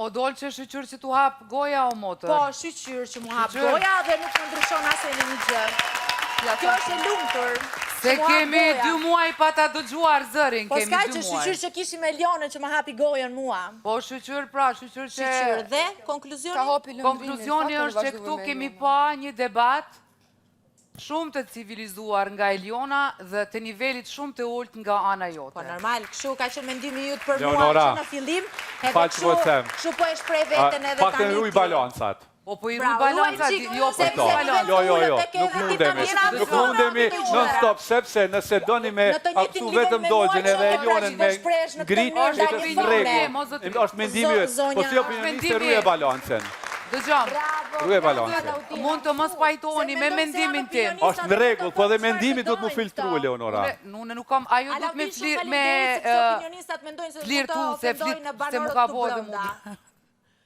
Po dol që shqyqyr që t'u hap goja o motër? Po, shqyqyr që mu hap goja dhe nuk më ndryshon asë e një gjë. Kjo është e lumëtur. Se kemi 2 muaj pa ta dëgjuar zërin, po kemi 2 muaj. Po s'ka që shqyqyr që kishim e Lionën që më hapi gojën mua. Po shqyqyr pra, shqyqyr që... Shqyqyr dhe konkluzioni? Konkluzioni është që këtu kemi pa një debat shumë të civilizuar nga Eliona dhe të nivelit shumë të ullt nga ana jote. Po normal, kështu ka qenë mendimi jutë për mua që në fillim, edhe kështu po e shprej veten edhe tani. Pak të ruj balancat. Po po i ruj balancat, jo po i ruj balancat. Jo, nuk mundemi non-stop, sepse nëse doni me aksu vetëm dogjen edhe Elionën me ngritë, është mendimi jëtë, po si opinionistë ruj e balancen. Dëgjom, ruaj balancën. Mund të mos pajtoni me mendimin tim. Është në rregull, po edhe mendimi duhet mu filtru, Eleonora. Unë nuk kam, ajo duhet me flirtu, se mu ka vodë mu.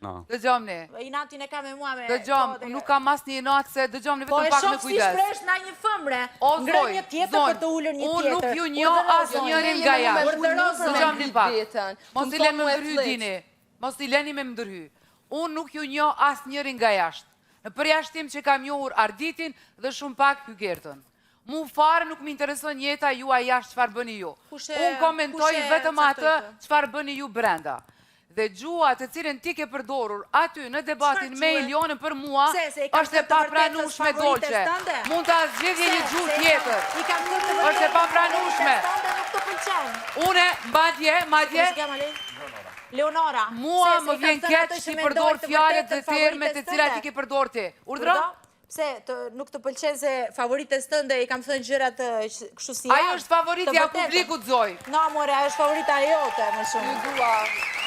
Dëgjom ne. Inatin e ka me mua me... Dëgjom, nuk kam mas një inatë se dëgjom ne vetëm pak me kujdes. Po e shok si shpresh na një fëmre, ngrë një tjetër për të ullur një tjetër. Unë nuk ju njo asë njërin nga jashtë. Dëgjom një pak. Mos i leni me mdërhy dini. Mos i leni me mdërhy. Unë nuk ju njo asë njërin nga jashtë. Në përjashtim që kam njohur Arditin dhe shumë pak Hygertën. Mu farë nuk më intereson jeta ju a jashtë qëfar bëni ju. Unë komentoj vetëm atë qëfar bëni ju brenda. Dhe gjua të cilën ti ke përdorur aty në debatin me Elionën për mua, është e papranueshme dolqe. Mund të zgjedhje një gjuhë tjetër. është e papranueshme. Une, madje, Leonora, mua më vjen keq që përdor fjalët dhe termet të cilat i ke përdor ti. Urdhro? Pse, nuk të pëlqen se favoritës tënde i kam thënë gjërat kështu si janë? Ajo është favoritja publikut, Zoj. No, more, ajo është favorita jote, më shumë.